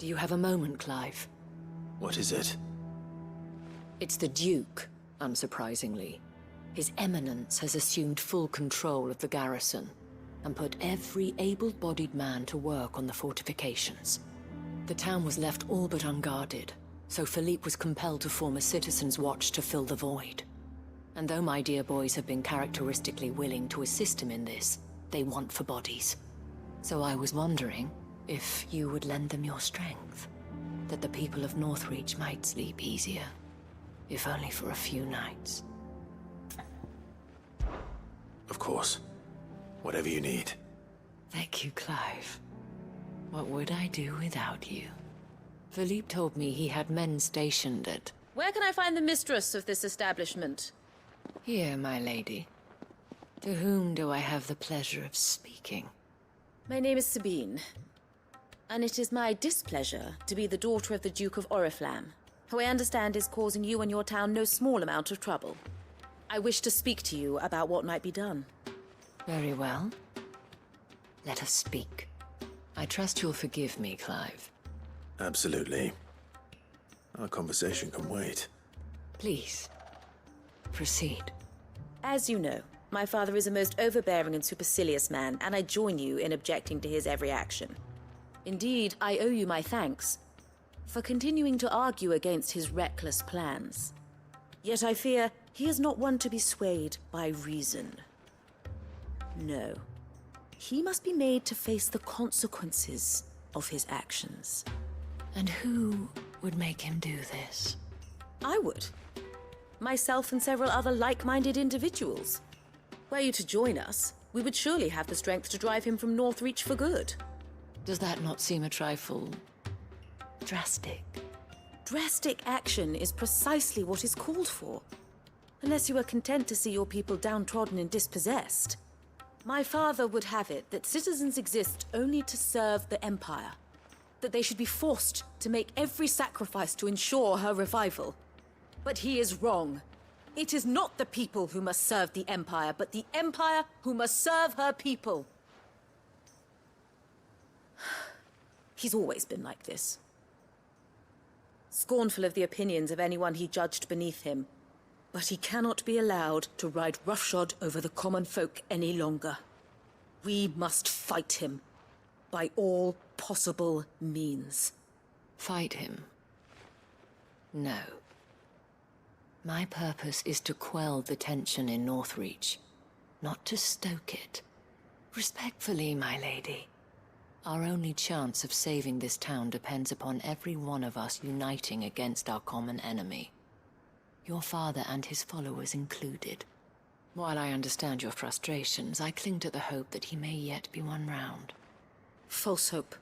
Do you have a moment, Clive? What is it? It's the Duke, unsurprisingly. His Eminence has assumed full control of the garrison and put every able-bodied man to work on the fortifications. The town was left all but unguarded, so Philippe was compelled to form a citizens' watch to fill the void. And though my dear boys have been characteristically willing to assist him in this, they want for bodies. So I was wondering if you would lend them your strength, that the people of Northreach might sleep easier, if only for a few nights. Of course. Whatever you need. Thank you, Clive. What would I do without you? Philippe told me he had men stationed at... Where can I find the mistress of this establishment? Here, my lady. To whom do I have the pleasure of speaking? My name is Sabine, and it is my displeasure to be the daughter of the Duke of Oriflamme, who I understand is causing you and your town no small amount of trouble. I wish to speak to you about what might be done. Very well. Let us speak. I trust you'll forgive me, Clive. Absolutely. Our conversation can wait. Please, proceed. As you know, my father is a most overbearing and supercilious man, and I join you in objecting to his every action. Indeed, I owe you my thanks for continuing to argue against his reckless plans. Yet I fear he is not one to be swayed by reason. No. He must be made to face the consequences of his actions. And who would make him do this? I would. Myself and several other like-minded individuals. Were you to join us, we would surely have the strength to drive him from Northreach for good. Does that not seem a trifle... drastic? Drastic action is precisely what is called for. Unless you are content to see your people downtrodden and dispossessed. My father would have it that citizens exist only to serve the Empire. That they should be forced to make every sacrifice to ensure her revival. But he is wrong. It is not the people who must serve the Empire, but the Empire who must serve her people. He's always been like this. Scornful of the opinions of anyone he judged beneath him. But he cannot be allowed to ride roughshod over the common folk any longer. We must fight him by all possible means. Fight him? No. My purpose is to quell the tension in Northreach, not to stoke it. Respectfully, my lady. Our only chance of saving this town depends upon every one of us uniting against our common enemy. Your father and his followers included. While I understand your frustrations, I cling to the hope that he may yet be won round. False hope,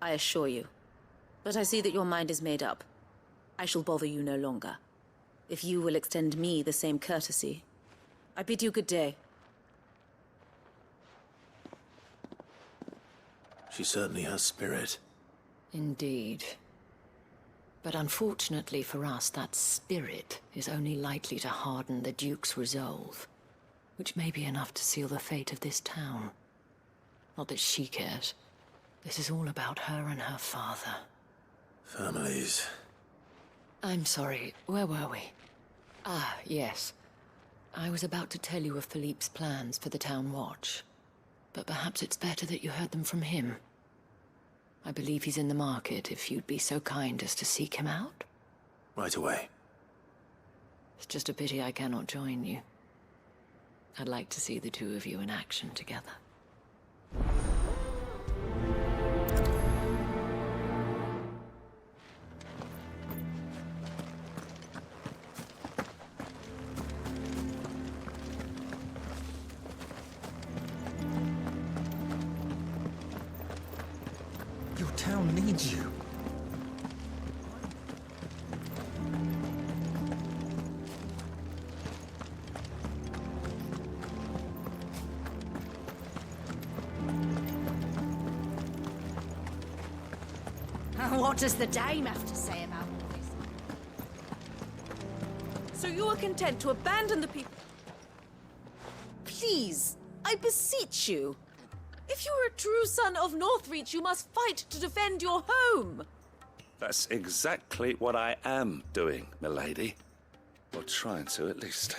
I assure you. But I see that your mind is made up. I shall bother you no longer. If you will extend me the same courtesy, I bid you good day. She certainly has spirit. Indeed. But unfortunately for us, that spirit is only likely to harden the Duke's resolve, which may be enough to seal the fate of this town. Not that she cares. This is all about her and her father. Families. I'm sorry, where were we? Ah, yes. I was about to tell you of Philippe's plans for the town watch, but perhaps it's better that you heard them from him. I believe he's in the market, if you'd be so kind as to seek him out. Right away. It's just a pity I cannot join you. I'd like to see the two of you in action together. Your town needs you. What does the Dame have to say about all this? So you are content to abandon the people? Please, I beseech you. If you are a true son of Northreach, you must fight to defend your home. That's exactly what I am doing, milady. Or trying to, at least.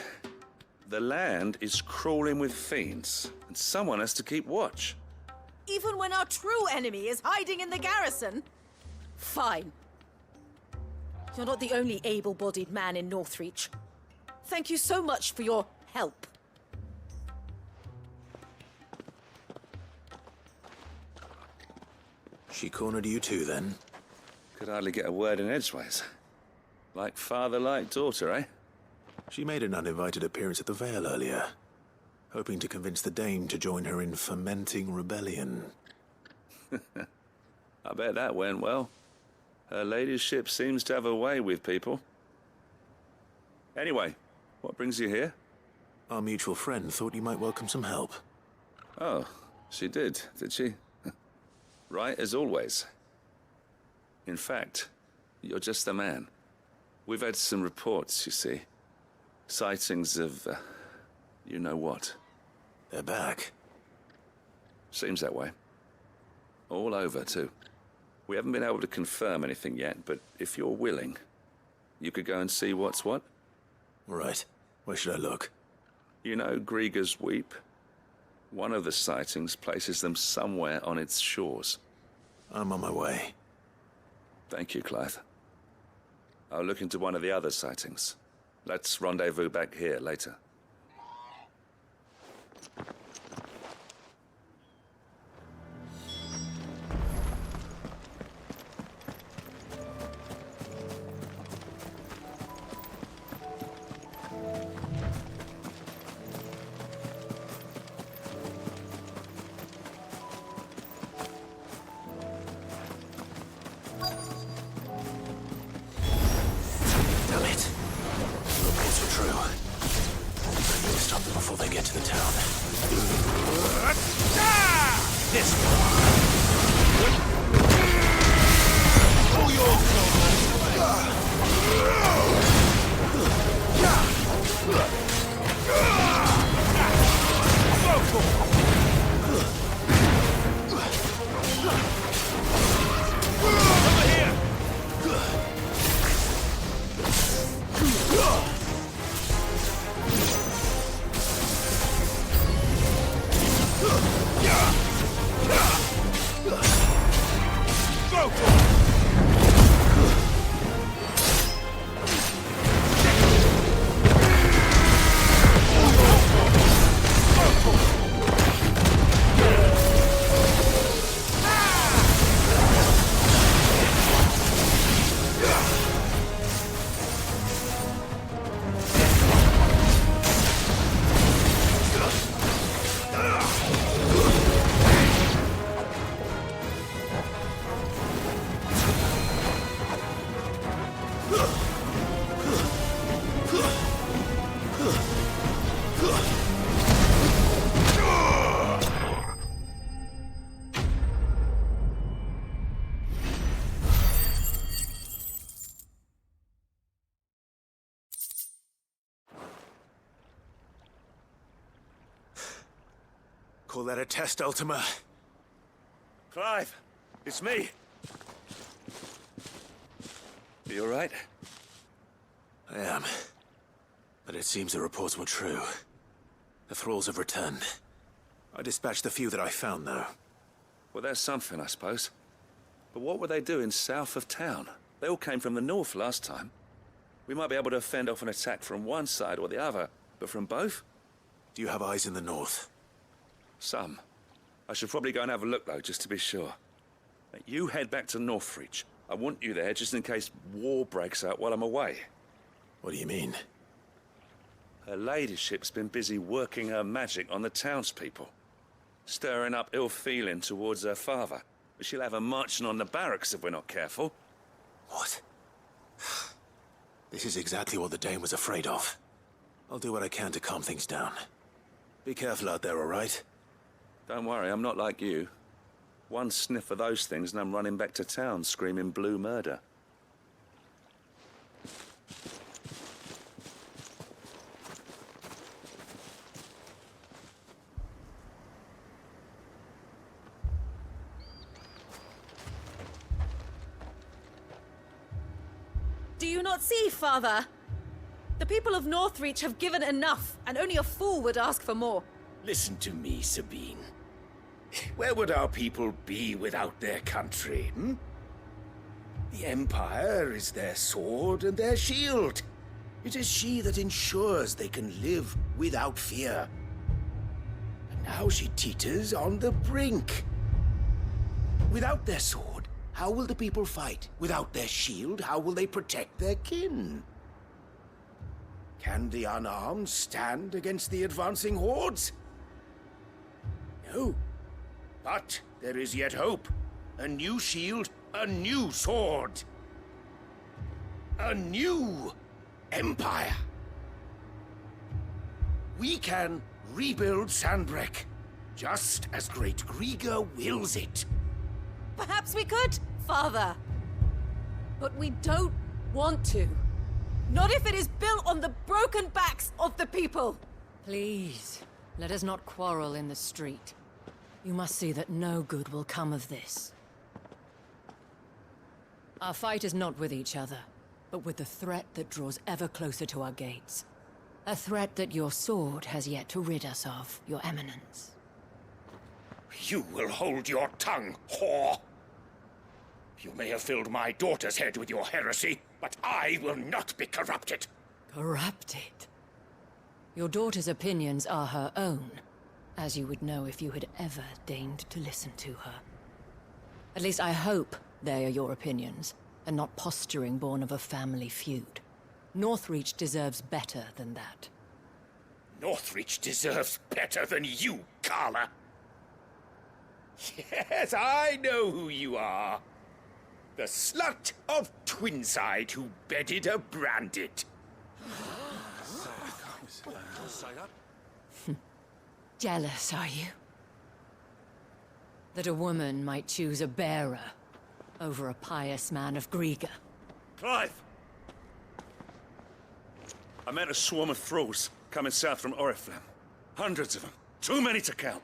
The land is crawling with fiends, and someone has to keep watch. Even when our true enemy is hiding in the garrison? Fine. You're not the only able-bodied man in Northreach. Thank you so much for your help. She cornered you too, then? Could hardly get a word in edgeways. Like father, like daughter, eh? She made an uninvited appearance at the Vale earlier, hoping to convince the Dame to join her in fomenting rebellion. I bet that went well. Her ladyship seems to have a way with people. Anyway, what brings you here? Our mutual friend thought you might welcome some help. Oh, she did she? Right as always. In fact, you're just the man. We've had some reports, you see. Sightings of, you know what. They're back. Seems that way. All over, too. We haven't been able to confirm anything yet, but if you're willing, you could go and see what's what. Right. Where should I look? You know Grieger's Weep? One of the sightings places them somewhere on its shores. I'm on my way. Thank you, Clive. I'll look into one of the other sightings. Let's rendezvous back here later. Damn it. The reports were true. I need to stop them before they get to the town. This one. Call that a test, Ultima? Clive, it's me. You all right? I am. But it seems the reports were true. The thralls have returned. I dispatched the few that I found, though. Well, that's something, I suppose. But what were they doing south of town? They all came from the north last time. We might be able to fend off an attack from one side or the other, but from both? Do you have eyes in the north? Some. I should probably go and have a look, though, just to be sure. You head back to Northreach. I want you there just in case war breaks out while I'm away. What do you mean? Her ladyship's been busy working her magic on the townspeople. Stirring up ill feeling towards her father. But she'll have her marching on the barracks if we're not careful. What? This is exactly what the Dame was afraid of. I'll do what I can to calm things down. Be careful out there, all right? Don't worry, I'm not like you. One sniff of those things and I'm running back to town screaming blue murder. you not see, Father? The people of Northreach have given enough, and only a fool would ask for more. Listen to me, Sabine. Where would our people be without their country, hmm? The Empire is their sword and their shield. It is she that ensures they can live without fear. And now she teeters on the brink. Without their sword, how will the people fight? Without their shield, how will they protect their kin? Can the unarmed stand against the advancing hordes? No. But there is yet hope. A new shield, a new sword. A new empire. We can rebuild Sanbreque, just as Great Griga wills it. Perhaps we could, Father. But we don't want to. Not if it is built on the broken backs of the people. Please, let us not quarrel in the street. You must see that no good will come of this. Our fight is not with each other, but with the threat that draws ever closer to our gates. A threat that your sword has yet to rid us of, Your Eminence. You will hold your tongue, whore! You may have filled my daughter's head with your heresy, but I will not be corrupted. Corrupted? Your daughter's opinions are her own, as you would know if you had ever deigned to listen to her. At least I hope they are your opinions, and not posturing born of a family feud. Northreach deserves better than that. Northreach deserves better than you, Carla. Yes, I know who you are. The slut of Twinside who bedded a Branded. Jealous, are you? That a woman might choose a bearer over a pious man of Griga. Clive! I met a swarm of thralls coming south from Oriflamme. Hundreds of them. Too many to count.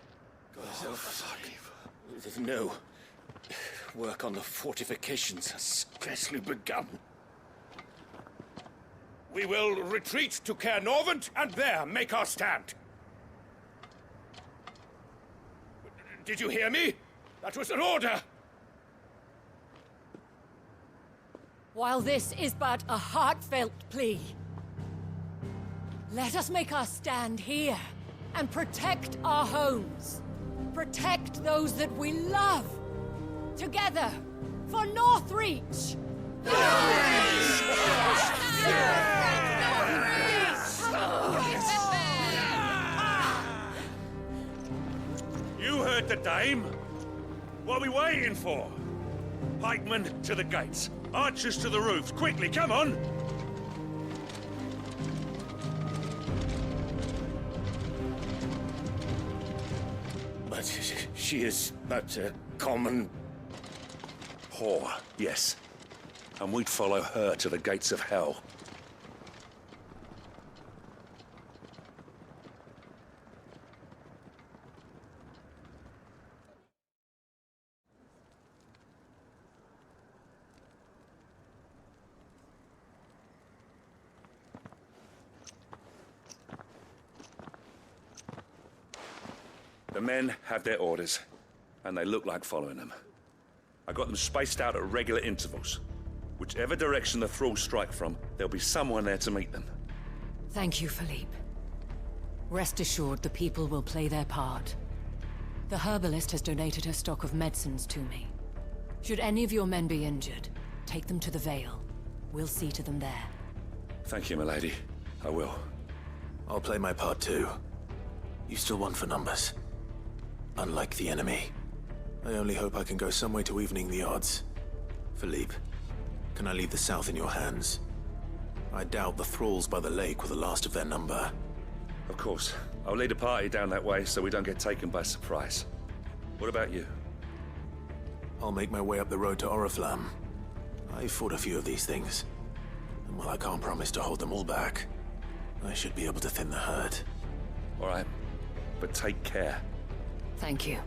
No. Work on the fortifications has scarcely begun. We will retreat to Caer Norvent and there make our stand. Did you hear me? That was an order! While this is but a heartfelt plea, let us make our stand here and protect our homes. Protect those that we love. Together, for Northreach! You heard the dame. What are we waiting for? Pikemen to the gates. Archers to the roofs. Quickly, come on! But she is but a common... Whore, yes. And we'd follow her to the gates of hell. The men have their orders, and they look like following them. I got them spaced out at regular intervals. Whichever direction the thralls strike from, there'll be someone there to meet them. Thank you, Philippe. Rest assured the people will play their part. The herbalist has donated her stock of medicines to me. Should any of your men be injured, take them to the Vale. We'll see to them there. Thank you, milady. I will. I'll play my part too. You still want for numbers. Unlike the enemy. I only hope I can go some way to evening the odds. Philippe, can I leave the south in your hands? I doubt the thralls by the lake were the last of their number. Of course. I'll lead a party down that way so we don't get taken by surprise. What about you? I'll make my way up the road to Oriflamme. I've fought a few of these things. And while I can't promise to hold them all back, I should be able to thin the herd. All right. But take care. Thank you,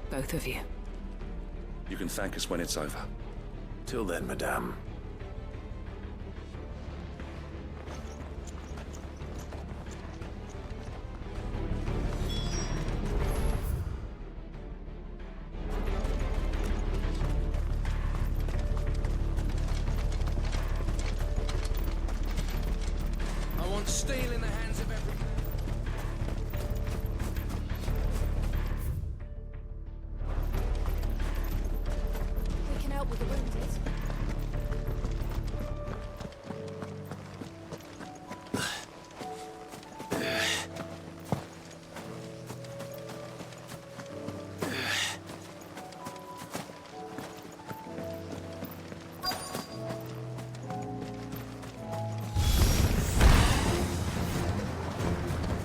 both of you. You can thank us when it's over. Till then, madame. the wounded.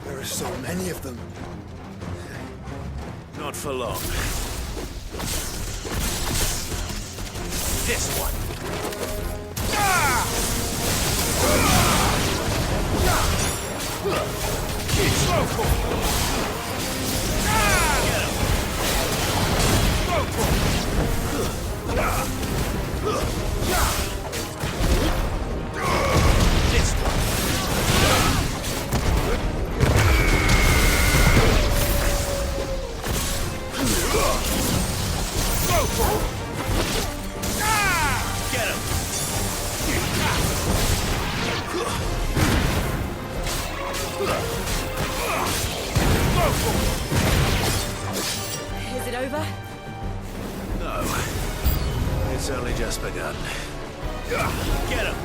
There are so many of them. Not for long. This one. Is it over? No. It's only just begun. Get him!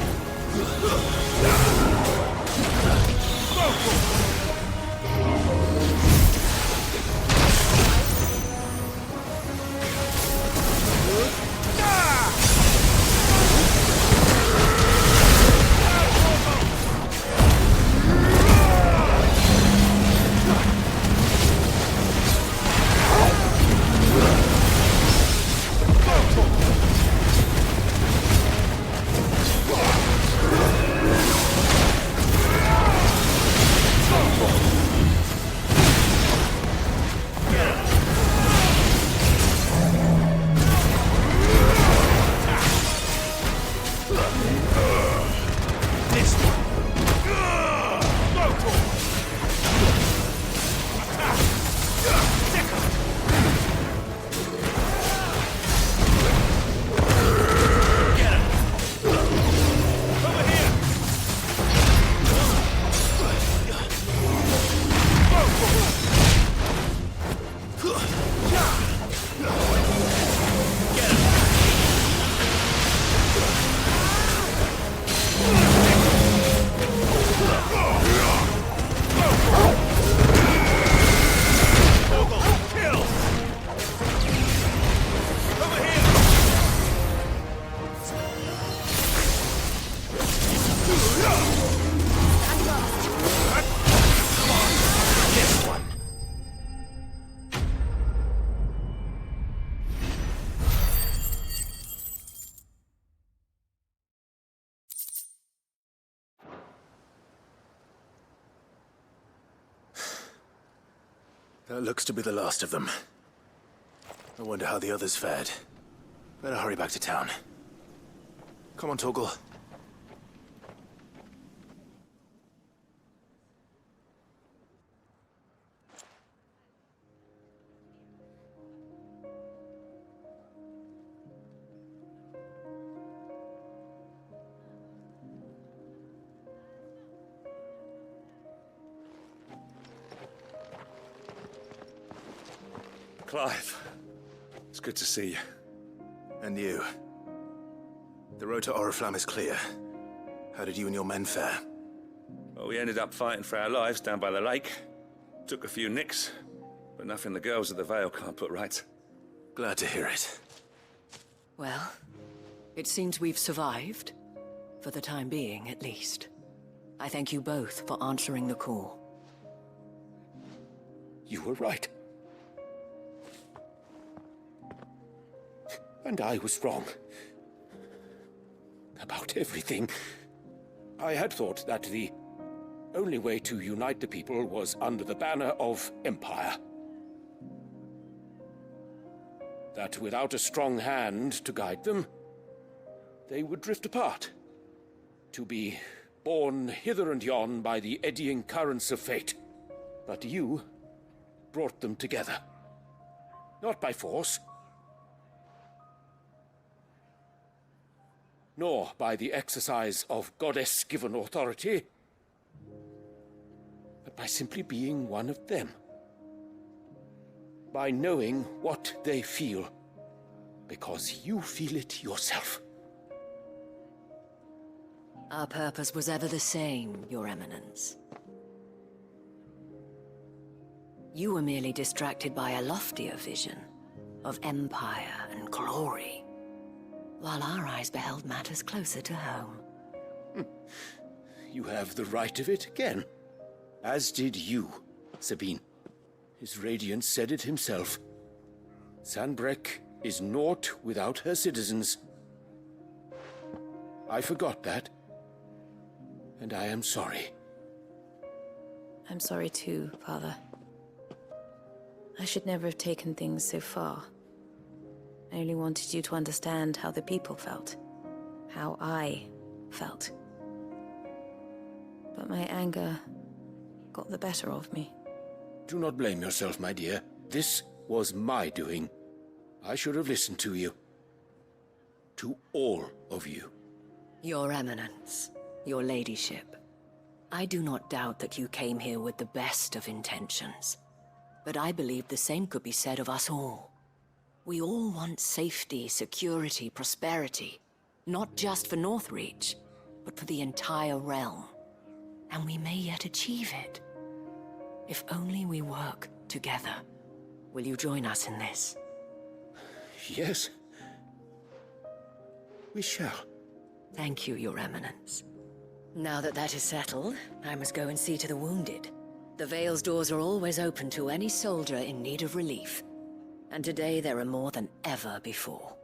That looks to be the last of them. I wonder how the others fared. Better hurry back to town. Come on, Torgal. Clive, it's good to see you. And you. The road to Oriflamme is clear. How did you and your men fare? Well, we ended up fighting for our lives down by the lake. Took a few nicks, but nothing the girls of the Vale can't put right. Glad to hear it. Well, it seems we've survived. For the time being, at least. I thank you both for answering the call. You were right. And I was wrong. About everything. I had thought that the only way to unite the people was under the banner of Empire. That without a strong hand to guide them, they would drift apart. To be borne hither and yon by the eddying currents of fate. But you brought them together. Not by force, nor by the exercise of goddess-given authority, but by simply being one of them. By knowing what they feel, because you feel it yourself. Our purpose was ever the same, Your Eminence. You were merely distracted by a loftier vision of empire and glory, while our eyes beheld matters closer to home. You have the right of it again. As did you, Sabine. His Radiance said it himself. Sanbreque is naught without her citizens. I forgot that. And I am sorry. I'm sorry too, Father. I should never have taken things so far. I only wanted you to understand how the people felt. How I felt. But my anger got the better of me. Do not blame yourself, my dear. This was my doing. I should have listened to you. To all of you. Your Eminence, your Ladyship, I do not doubt that you came here with the best of intentions. But I believe the same could be said of us all. We all want safety, security, prosperity. Not just for Northreach, but for the entire realm. And we may yet achieve it. If only we work together. Will you join us in this? Yes. We shall. Thank you, Your Eminence. Now that that is settled, I must go and see to the wounded. The Vale's doors are always open to any soldier in need of relief. And today there are more than ever before.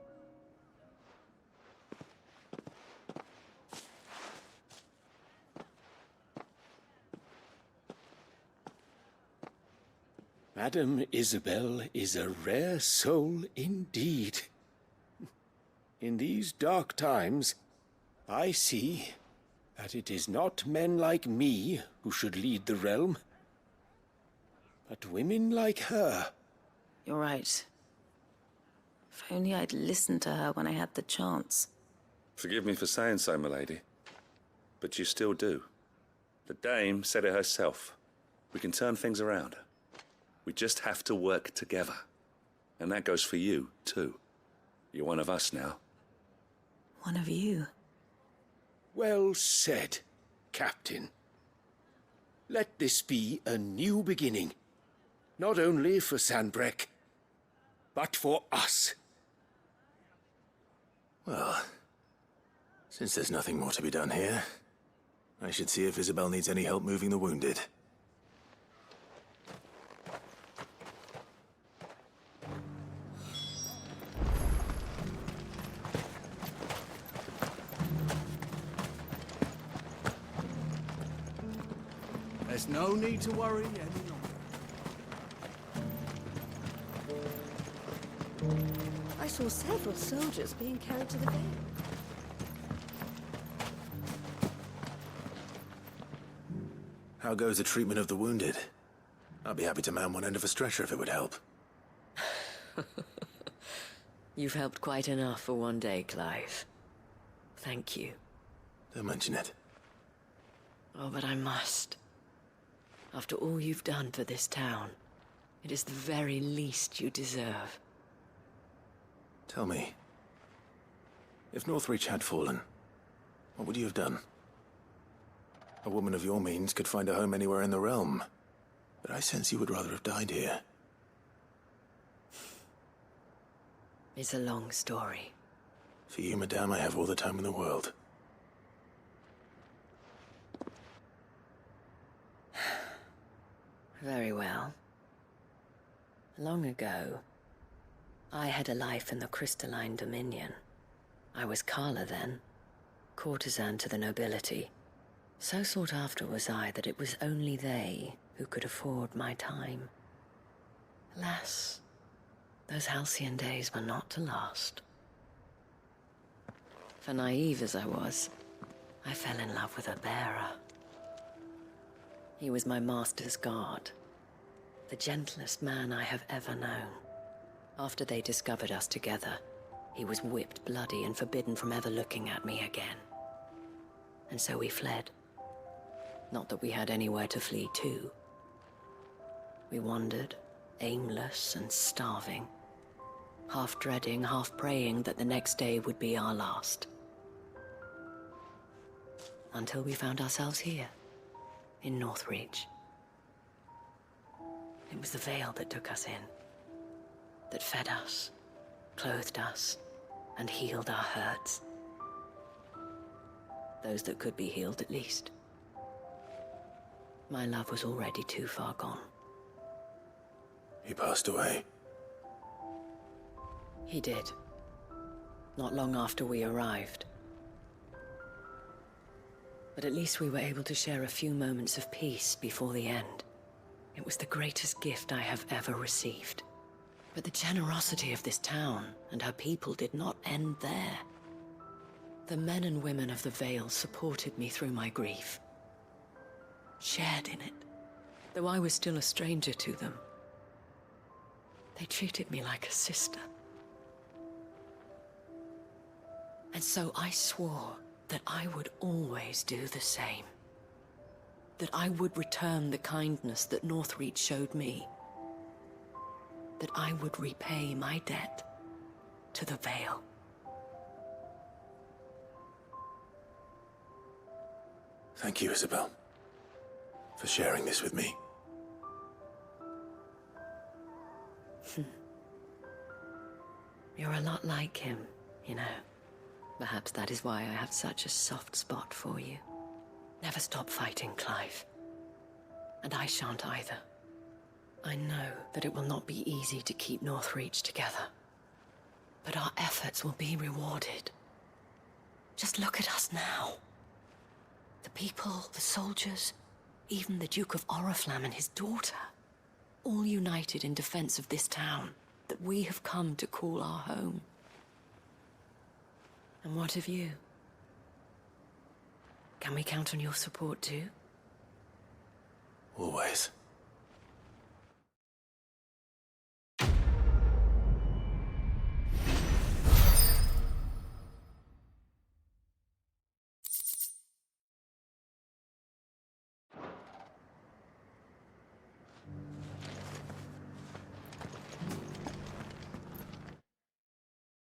Madame Isabel is a rare soul indeed. In these dark times, I see that it is not men like me who should lead the realm, but women like her. You're right. If only I'd listened to her when I had the chance. Forgive me for saying so, milady, but you still do. The Dame said it herself. We can turn things around. We just have to work together. And that goes for you, too. You're one of us now. One of you. Well said, Captain. Let this be a new beginning. Not only for Sanbreque, but for us. Well, since there's nothing more to be done here, I should see if Isabel needs any help moving the wounded. There's no need to worry any longer. I saw several soldiers being carried to the Vale. How goes the treatment of the wounded? I'd be happy to man one end of a stretcher if it would help. You've helped quite enough for one day, Clive. Thank you. Don't mention it. Oh, but I must. After all you've done for this town, it is the very least you deserve. Tell me, if Northreach had fallen, what would you have done? A woman of your means could find a home anywhere in the realm, but I sense you would rather have died here. It's a long story. For you, madame, I have all the time in the world. Very well. Long ago, I had a life in the Crystalline Dominion. I was Carla then, courtesan to the nobility. So sought after was I that it was only they who could afford my time. Alas, those halcyon days were not to last. For naive as I was, I fell in love with a bearer. He was my master's guard, the gentlest man I have ever known. After they discovered us together, he was whipped bloody and forbidden from ever looking at me again. And so we fled. Not that we had anywhere to flee to. We wandered, aimless and starving, half dreading, half praying that the next day would be our last. Until we found ourselves here, in Northreach. It was the Veil that took us in, that fed us, clothed us, and healed our hurts. Those that could be healed, at least. My love was already too far gone. He passed away. He did. Not long after we arrived. But at least we were able to share a few moments of peace before the end. It was the greatest gift I have ever received. But the generosity of this town and her people did not end there. The men and women of the Vale supported me through my grief. Shared in it, though I was still a stranger to them. They treated me like a sister. And so I swore that I would always do the same. That I would return the kindness that Northreach showed me. That I would repay my debt to the Vale. Thank you, Isabel, for sharing this with me. You're a lot like him, you know. Perhaps that is why I have such a soft spot for you. Never stop fighting, Clive. And I shan't either. I know that it will not be easy to keep Northreach together. But our efforts will be rewarded. Just look at us now. The people, the soldiers, even the Duke of Oriflamme and his daughter. All united in defense of this town that we have come to call our home. And what of you? Can we count on your support too? Always.